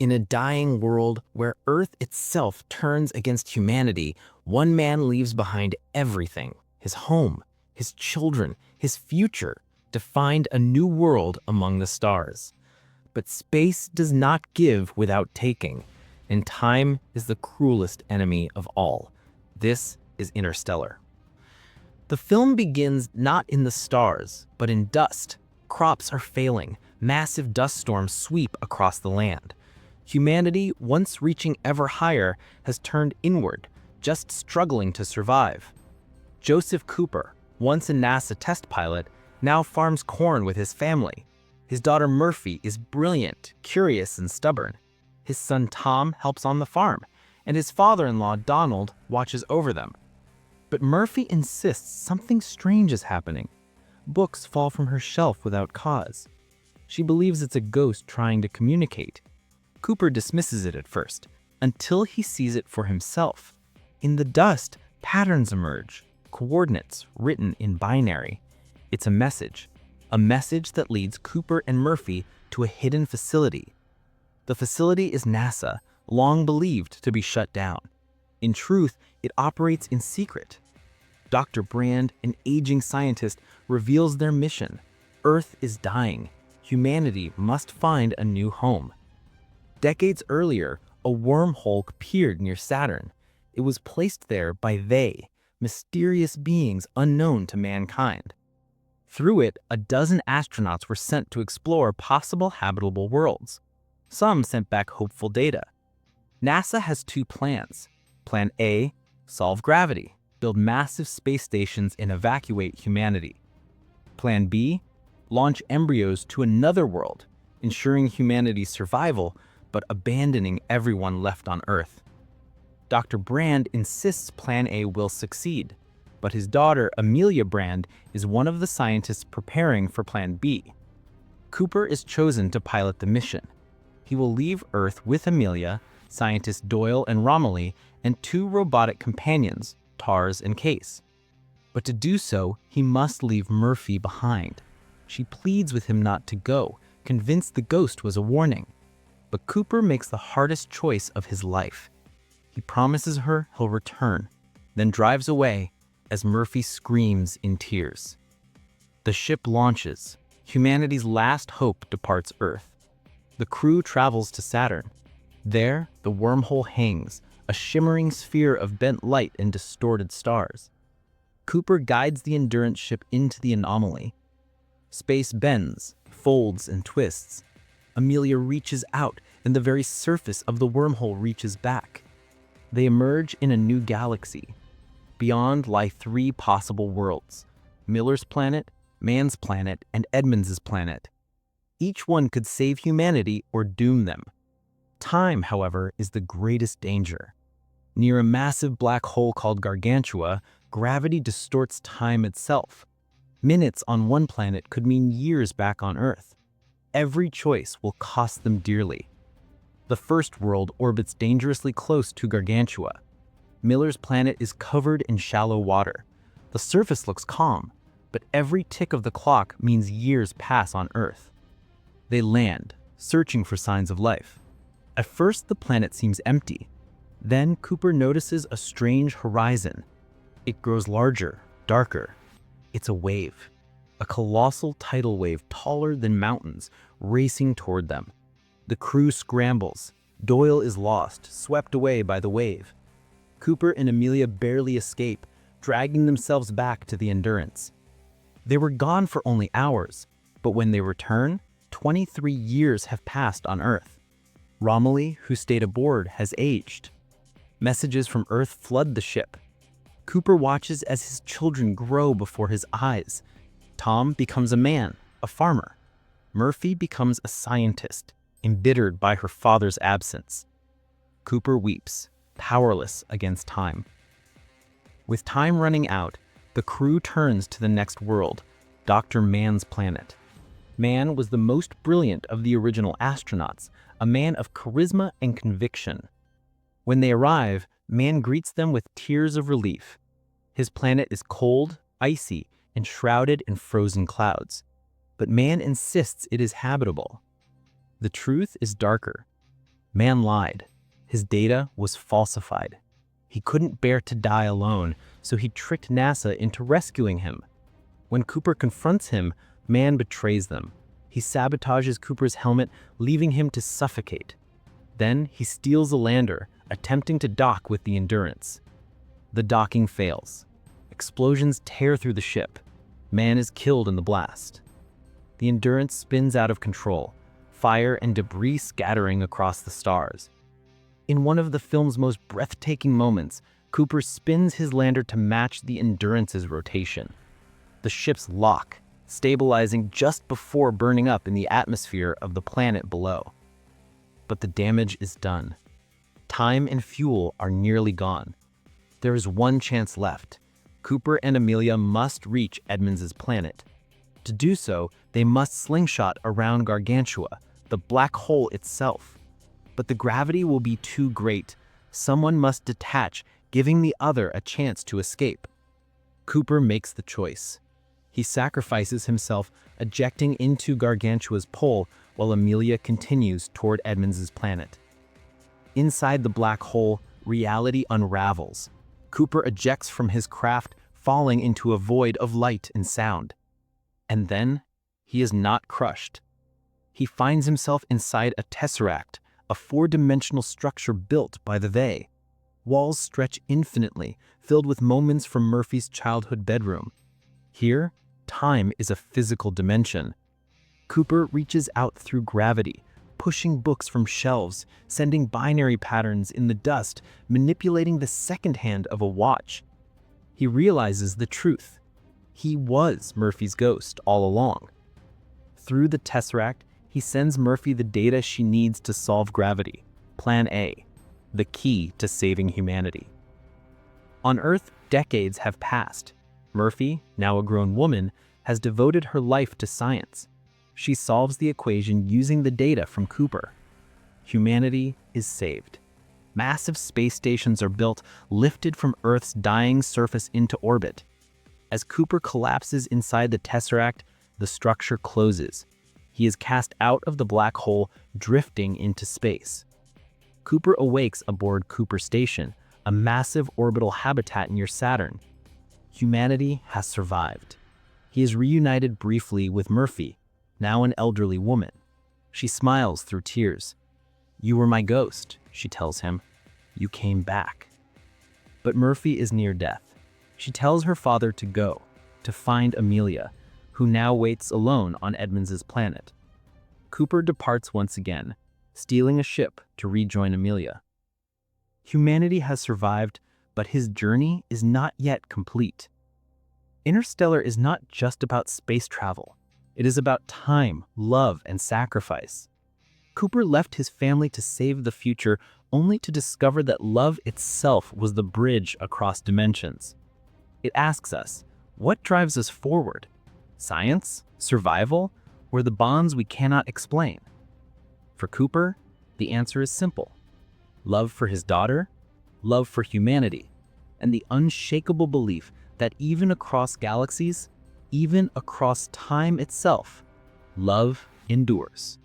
In a dying world where Earth itself turns against humanity, one man leaves behind everything: his home, his children, his future, to find a new world among the stars. But space does not give without taking, and time is the cruelest enemy of all. This is Interstellar. The film begins not in the stars, but in dust. Crops are failing. Massive dust storms sweep across the land. Humanity, once reaching ever higher, has turned inward, just struggling to survive. Joseph Cooper, once a NASA test pilot, now farms corn with his family. His daughter Murphy is brilliant, curious, and stubborn. His son Tom helps on the farm, and his father-in-law Donald watches over them. But Murphy insists something strange is happening. Books fall from her shelf without cause. She believes it's a ghost trying to communicate. Cooper dismisses it at first, until he sees it for himself. In the dust, patterns emerge, coordinates written in binary. It's a message that leads Cooper and Murphy to a hidden facility. The facility is NASA, long believed to be shut down. In truth, it operates in secret. Dr. Brand, an aging scientist, reveals their mission. Earth is dying. Humanity must find a new home. Decades earlier, a wormhole appeared near Saturn. It was placed there by they, mysterious beings unknown to mankind. Through it, a dozen astronauts were sent to explore possible habitable worlds. Some sent back hopeful data. NASA has two plans. Plan A, solve gravity, build massive space stations and evacuate humanity. Plan B, launch embryos to another world, ensuring humanity's survival, but abandoning everyone left on Earth. Dr. Brand insists Plan A will succeed, but his daughter, Amelia Brand, is one of the scientists preparing for Plan B. Cooper is chosen to pilot the mission. He will leave Earth with Amelia, scientists Doyle and Romilly, and two robotic companions, Tars and Case. But to do so, he must leave Murphy behind. She pleads with him not to go, convinced the ghost was a warning. But Cooper makes the hardest choice of his life. He promises her he'll return, then drives away as Murphy screams in tears. The ship launches. Humanity's last hope departs Earth. The crew travels to Saturn. There, the wormhole hangs, a shimmering sphere of bent light and distorted stars. Cooper guides the Endurance ship into the anomaly. Space bends, folds, and twists. Amelia reaches out, and the very surface of the wormhole reaches back. They emerge in a new galaxy. Beyond lie three possible worlds: Miller's planet, Man's planet, and Edmonds' planet. Each one could save humanity or doom them. Time, however, is the greatest danger. Near a massive black hole called Gargantua, gravity distorts time itself. Minutes on one planet could mean years back on Earth. Every choice will cost them dearly. The first world orbits dangerously close to Gargantua. Miller's planet is covered in shallow water. The surface looks calm, but every tick of the clock means years pass on Earth. They land, searching for signs of life. At first, the planet seems empty. Then Cooper notices a strange horizon. It grows larger, darker. It's a wave. A colossal tidal wave taller than mountains, racing toward them. The crew scrambles. Doyle is lost, swept away by the wave. Cooper and Amelia barely escape, dragging themselves back to the Endurance. They were gone for only hours, but when they return, 23 years have passed on Earth. Romilly, who stayed aboard, has aged. Messages from Earth flood the ship. Cooper watches as his children grow before his eyes. Tom becomes a man, a farmer. Murphy becomes a scientist, embittered by her father's absence. Cooper weeps, powerless against time. With time running out, the crew turns to the next world, Dr. Man's planet. Man was the most brilliant of the original astronauts, a man of charisma and conviction. When they arrive, Man greets them with tears of relief. His planet is cold, icy, and shrouded in frozen clouds. But Man insists it is habitable. The truth is darker. Man lied. His data was falsified. He couldn't bear to die alone, so he tricked NASA into rescuing him. When Cooper confronts him, Man betrays them. He sabotages Cooper's helmet, leaving him to suffocate. Then he steals a lander, attempting to dock with the Endurance. The docking fails. Explosions tear through the ship. Man is killed in the blast. The Endurance spins out of control, fire and debris scattering across the stars. In one of the film's most breathtaking moments, Cooper spins his lander to match the Endurance's rotation. The ships lock, stabilizing just before burning up in the atmosphere of the planet below. But the damage is done. Time and fuel are nearly gone. There is one chance left. Cooper and Amelia must reach Edmonds' planet. To do so, they must slingshot around Gargantua, the black hole itself. But the gravity will be too great. Someone must detach, giving the other a chance to escape. Cooper makes the choice. He sacrifices himself, ejecting into Gargantua's pole while Amelia continues toward Edmonds' planet. Inside the black hole, reality unravels. Cooper ejects from his craft, falling into a void of light and sound. And then, he is not crushed. He finds himself inside a tesseract, a four-dimensional structure built by the They. Walls stretch infinitely, filled with moments from Murphy's childhood bedroom. Here, time is a physical dimension. Cooper reaches out through gravity, pushing books from shelves, sending binary patterns in the dust, manipulating the second hand of a watch. He realizes the truth. He was Murphy's ghost all along. Through the tesseract, he sends Murphy the data she needs to solve gravity, Plan A, the key to saving humanity. On Earth, decades have passed. Murphy, now a grown woman, has devoted her life to science. She solves the equation using the data from Cooper. Humanity is saved. Massive space stations are built, lifted from Earth's dying surface into orbit. As Cooper collapses inside the tesseract, the structure closes. He is cast out of the black hole, drifting into space. Cooper awakes aboard Cooper Station, a massive orbital habitat near Saturn. Humanity has survived. He is reunited briefly with Murphy, now an elderly woman. She smiles through tears. "You were my ghost," she tells him. "You came back." But Murphy is near death. She tells her father to go, to find Amelia, who now waits alone on Edmonds' planet. Cooper departs once again, stealing a ship to rejoin Amelia. Humanity has survived, but his journey is not yet complete. Interstellar is not just about space travel. It is about time, love, and sacrifice. Cooper left his family to save the future, only to discover that love itself was the bridge across dimensions. It asks us, what drives us forward? Science, survival, or the bonds we cannot explain? For Cooper, the answer is simple. Love for his daughter, love for humanity, and the unshakable belief that even across galaxies, even across time itself, love endures.